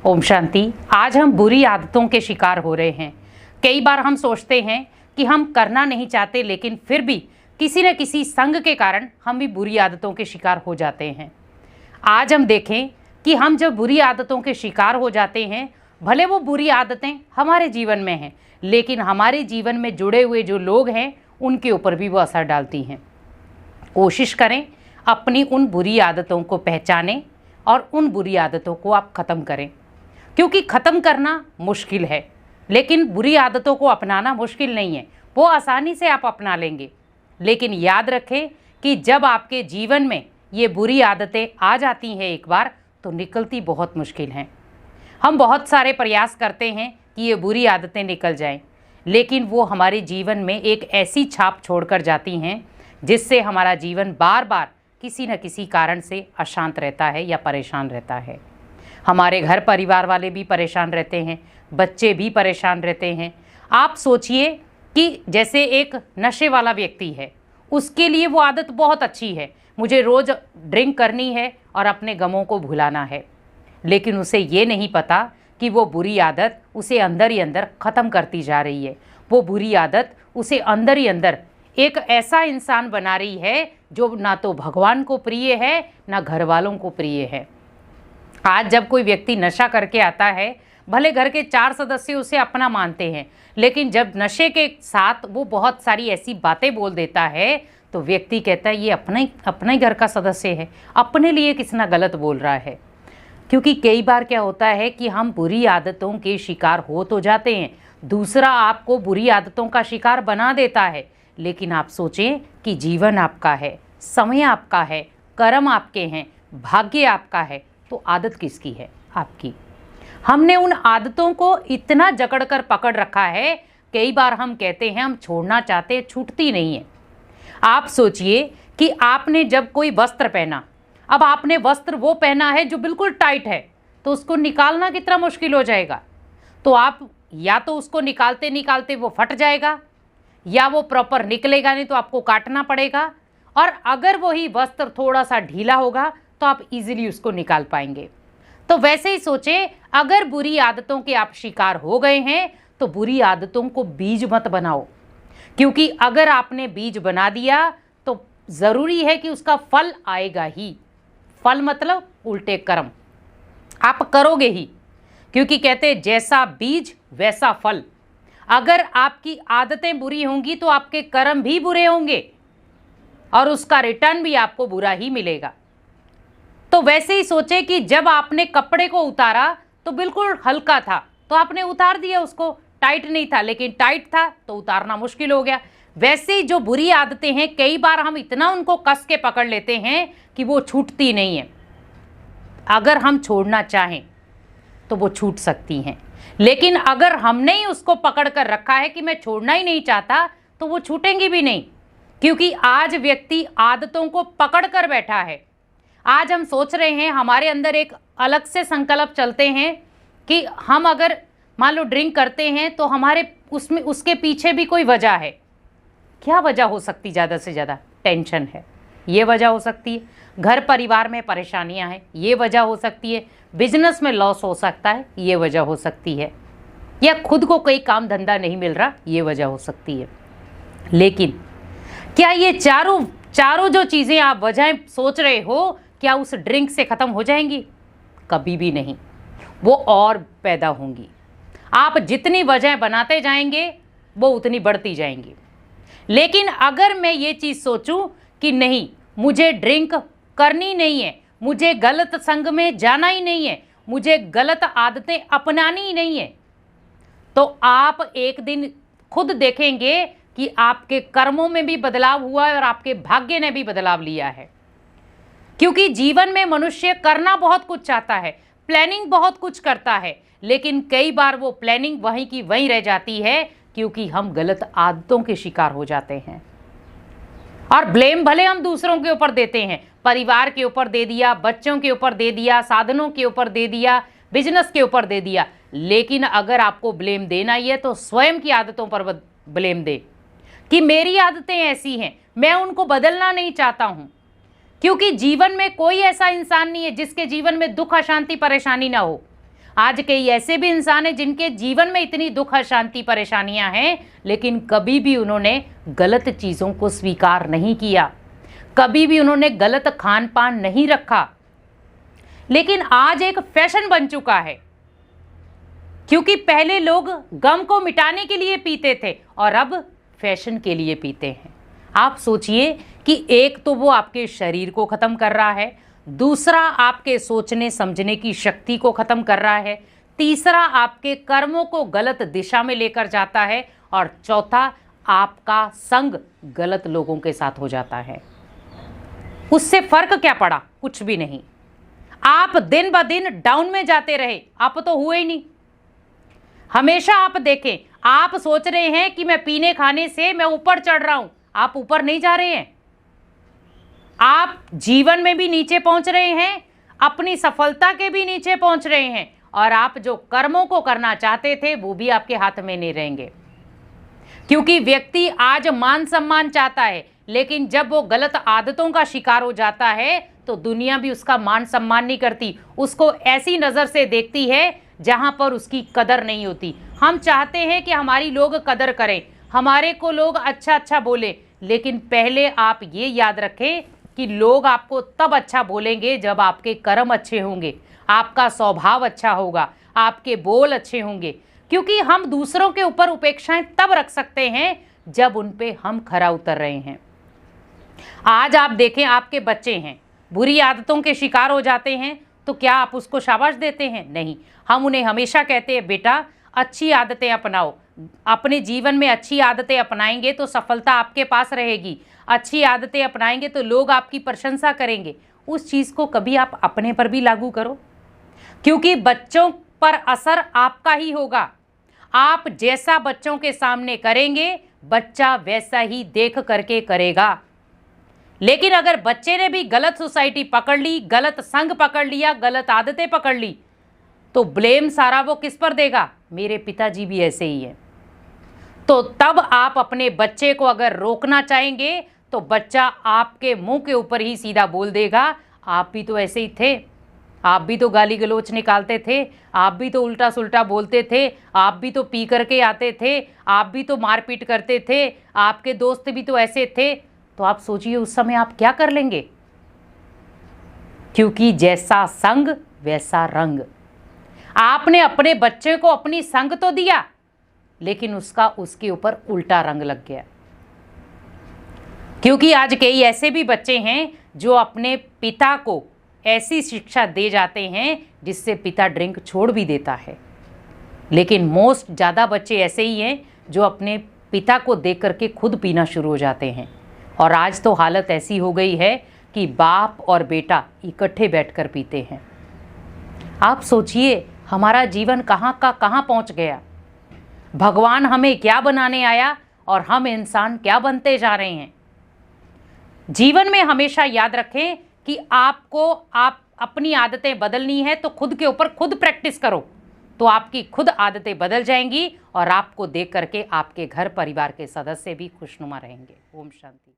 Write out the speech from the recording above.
ओम शांति। आज हम बुरी आदतों के शिकार हो रहे हैं। कई बार हम सोचते हैं कि हम करना नहीं चाहते, लेकिन फिर भी किसी न किसी संग के कारण हम भी बुरी आदतों के शिकार हो जाते हैं। आज हम देखें कि हम जब बुरी आदतों के शिकार हो जाते हैं, भले वो बुरी आदतें हमारे जीवन में हैं, लेकिन हमारे जीवन में जुड़े हुए जो लोग हैं उनके ऊपर भी वो असर डालती हैं। कोशिश करें अपनी उन बुरी आदतों को पहचानें और उन बुरी आदतों को आप ख़त्म करें, क्योंकि ख़त्म करना मुश्किल है, लेकिन बुरी आदतों को अपनाना मुश्किल नहीं है। वो आसानी से आप अपना लेंगे। लेकिन याद रखें कि जब आपके जीवन में ये बुरी आदतें आ जाती हैं एक बार, तो निकलती बहुत मुश्किल हैं। हम बहुत सारे प्रयास करते हैं कि ये बुरी आदतें निकल जाएं, लेकिन वो हमारे जीवन में एक ऐसी छाप छोड़कर जाती हैं जिससे हमारा जीवन बार बार किसी न किसी कारण से अशांत रहता है या परेशान रहता है। हमारे घर परिवार वाले भी परेशान रहते हैं, बच्चे भी परेशान रहते हैं। आप सोचिए कि जैसे एक नशे वाला व्यक्ति है, उसके लिए वो आदत बहुत अच्छी है, मुझे रोज़ ड्रिंक करनी है और अपने गमों को भुलाना है, लेकिन उसे ये नहीं पता कि वो बुरी आदत उसे अंदर ही अंदर ख़त्म करती जा रही है। वो बुरी आदत उसे अंदर ही अंदर एक ऐसा इंसान बना रही है जो ना तो भगवान को प्रिय है, ना घर वालों को प्रिय है। आज जब कोई व्यक्ति नशा करके आता है, भले घर के 4 सदस्य उसे अपना मानते हैं, लेकिन जब नशे के साथ वो बहुत सारी ऐसी बातें बोल देता है तो व्यक्ति कहता है ये अपना ही घर का सदस्य है, अपने लिए कितना गलत बोल रहा है। क्योंकि कई बार क्या होता है कि हम बुरी आदतों के शिकार हो तो जाते हैं, दूसरा आपको बुरी आदतों का शिकार बना देता है। लेकिन आप सोचें कि जीवन आपका है, समय आपका है, कर्म आपके हैं, भाग्य आपका है, तो आदत किसकी है? आपकी। हमने उन आदतों को इतना जकड़ कर पकड़ रखा है, कई बार हम कहते हैं हम छोड़ना चाहते हैं, छूटती नहीं है। आप सोचिए कि आपने जब कोई वस्त्र पहना, अब आपने वस्त्र वो पहना है जो बिल्कुल टाइट है, तो उसको निकालना कितना मुश्किल हो जाएगा। तो आप या तो उसको निकालते निकालते वो फट जाएगा, या वो प्रॉपर निकलेगा नहीं तो आपको काटना पड़ेगा। और अगर वही वस्त्र थोड़ा सा ढीला होगा तो आप इजीली उसको निकाल पाएंगे। तो वैसे ही सोचे, अगर बुरी आदतों के आप शिकार हो गए हैं तो बुरी आदतों को बीज मत बनाओ, क्योंकि अगर आपने बीज बना दिया तो ज़रूरी है कि उसका फल आएगा ही। फल मतलब उल्टे कर्म आप करोगे ही, क्योंकि कहते जैसा बीज वैसा फल। अगर आपकी आदतें बुरी होंगी तो आपके कर्म भी बुरे होंगे और उसका रिटर्न भी आपको बुरा ही मिलेगा। तो वैसे ही सोचे कि जब आपने कपड़े को उतारा तो बिल्कुल हल्का था, तो आपने उतार दिया, उसको टाइट नहीं था, लेकिन टाइट था तो उतारना मुश्किल हो गया। वैसे ही जो बुरी आदतें हैं, कई बार हम इतना उनको कस के पकड़ लेते हैं कि वो छूटती नहीं है। अगर हम छोड़ना चाहें तो वो छूट सकती हैं, लेकिन अगर हमने ही उसको पकड़ कर रखा है कि मैं छोड़ना ही नहीं चाहता, तो वो छूटेंगी भी नहीं। क्योंकि आज व्यक्ति आदतों को पकड़ कर बैठा है। आज हम सोच रहे हैं, हमारे अंदर एक अलग से संकल्प चलते हैं कि हम अगर मान लो ड्रिंक करते हैं तो हमारे उसमें उसके पीछे भी कोई वजह है। क्या वजह हो सकती? ज़्यादा से ज़्यादा टेंशन है, ये वजह हो सकती है। घर परिवार में परेशानियां हैं, ये वजह हो सकती है। बिजनेस में लॉस हो सकता है, ये वजह हो सकती है। या खुद को कोई काम धंधा नहीं मिल रहा, ये वजह हो सकती है। लेकिन क्या ये चारों जो चीज़ें आप वजह सोच रहे हो, क्या उस ड्रिंक से ख़त्म हो जाएंगी? कभी भी नहीं, वो और पैदा होंगी। आप जितनी वजह बनाते जाएंगे वो उतनी बढ़ती जाएंगी। लेकिन अगर मैं ये चीज़ सोचूं कि नहीं, मुझे ड्रिंक करनी नहीं है, मुझे गलत संग में जाना ही नहीं है, मुझे गलत आदतें अपनानी ही नहीं है, तो आप एक दिन खुद देखेंगे कि आपके कर्मों में भी बदलाव हुआ है और आपके भाग्य ने भी बदलाव लिया है। क्योंकि जीवन में मनुष्य करना बहुत कुछ चाहता है, प्लानिंग बहुत कुछ करता है, लेकिन कई बार वो प्लानिंग वहीं की वहीं रह जाती है, क्योंकि हम गलत आदतों के शिकार हो जाते हैं। और ब्लेम भले हम दूसरों के ऊपर देते हैं, परिवार के ऊपर दे दिया, बच्चों के ऊपर दे दिया, साधनों के ऊपर दे दिया, बिजनेस के ऊपर दे दिया, लेकिन अगर आपको ब्लेम देना ही है तो स्वयं की आदतों पर ब्लेम दे कि मेरी आदतें ऐसी हैं, मैं उनको बदलना नहीं चाहता हूं। क्योंकि जीवन में कोई ऐसा इंसान नहीं है जिसके जीवन में दुख, अशांति, परेशानी ना हो। आज कई ऐसे भी इंसान हैं जिनके जीवन में इतनी दुख अशांति परेशानियां हैं, लेकिन कभी भी उन्होंने गलत चीज़ों को स्वीकार नहीं किया, कभी भी उन्होंने गलत खान पान नहीं रखा। लेकिन आज एक फैशन बन चुका है, क्योंकि पहले लोग गम को मिटाने के लिए पीते थे और अब फैशन के लिए पीते हैं। आप सोचिए कि एक तो वो आपके शरीर को ख़त्म कर रहा है, दूसरा आपके सोचने समझने की शक्ति को ख़त्म कर रहा है, तीसरा आपके कर्मों को गलत दिशा में लेकर जाता है, और चौथा आपका संग गलत लोगों के साथ हो जाता है। उससे फ़र्क क्या पड़ा? कुछ भी नहीं। आप दिन ब दिन डाउन में जाते रहे, आप तो हुए ही नहीं। हमेशा आप देखें, आप सोच रहे हैं कि मैं पीने खाने से मैं ऊपर चढ़ रहा हूं, आप ऊपर नहीं जा रहे हैं। आप जीवन में भी नीचे पहुंच रहे हैं, अपनी सफलता के भी नीचे पहुंच रहे हैं, और आप जो कर्मों को करना चाहते थे वो भी आपके हाथ में नहीं रहेंगे। क्योंकि व्यक्ति आज मान सम्मान चाहता है, लेकिन जब वो गलत आदतों का शिकार हो जाता है तो दुनिया भी उसका मान सम्मान नहीं करती, उसको ऐसी नज़र से देखती है जहां पर उसकी कदर नहीं होती। हम चाहते हैं कि हमारी लोग कदर करें, हमारे को लोग अच्छा अच्छा बोले, लेकिन पहले आप ये याद रखें कि लोग आपको तब अच्छा बोलेंगे जब आपके कर्म अच्छे होंगे, आपका स्वभाव अच्छा होगा, आपके बोल अच्छे होंगे। क्योंकि हम दूसरों के ऊपर उपेक्षाएं तब रख सकते हैं जब उन पे हम खरा उतर रहे हैं। आज आप देखें, आपके बच्चे हैं, बुरी आदतों के शिकार हो जाते हैं, तो क्या आप उसको शाबाश देते हैं? नहीं। हम उन्हें हमेशा कहते हैं, बेटा अच्छी आदतें अपनाओ, अपने जीवन में अच्छी आदतें अपनाएंगे तो सफलता आपके पास रहेगी, अच्छी आदतें अपनाएंगे तो लोग आपकी प्रशंसा करेंगे। उस चीज़ को कभी आप अपने पर भी लागू करो, क्योंकि बच्चों पर असर आपका ही होगा। आप जैसा बच्चों के सामने करेंगे, बच्चा वैसा ही देख करके करेगा। लेकिन अगर बच्चे ने भी गलत सोसाइटी पकड़ ली, गलत संग पकड़ लिया, गलत आदतें पकड़ ली, तो ब्लेम सारा वो किस पर देगा? मेरे पिताजी भी ऐसे ही हैं। तो तब आप अपने बच्चे को अगर रोकना चाहेंगे तो बच्चा आपके मुंह के ऊपर ही सीधा बोल देगा, आप भी तो ऐसे ही थे, आप भी तो गाली गलौच निकालते थे, आप भी तो उल्टा सुल्टा बोलते थे, आप भी तो पी करके आते थे, आप भी तो मारपीट करते थे, आपके दोस्त भी तो ऐसे थे। तो आप सोचिए उस समय आप क्या कर लेंगे? क्योंकि जैसा संग वैसा रंग। आपने अपने बच्चे को अपनी संग तो दिया, लेकिन उसका उसके ऊपर उल्टा रंग लग गया। क्योंकि आज कई ऐसे भी बच्चे हैं जो अपने पिता को ऐसी शिक्षा दे जाते हैं जिससे पिता ड्रिंक छोड़ भी देता है। लेकिन मोस्ट ज़्यादा बच्चे ऐसे ही हैं जो अपने पिता को देख करके खुद पीना शुरू हो जाते हैं। और आज तो हालत ऐसी हो गई है कि बाप और बेटा इकट्ठे बैठकर पीते हैं। आप सोचिए हमारा जीवन कहाँ का कहाँ पहुँच गया। भगवान हमें क्या बनाने आया और हम इंसान क्या बनते जा रहे हैं। जीवन में हमेशा याद रखें कि आपको अपनी आदतें बदलनी है तो खुद के ऊपर खुद प्रैक्टिस करो, तो आपकी खुद आदतें बदल जाएंगी और आपको देख करके आपके घर परिवार के सदस्य भी खुशनुमा रहेंगे। ओम शांति।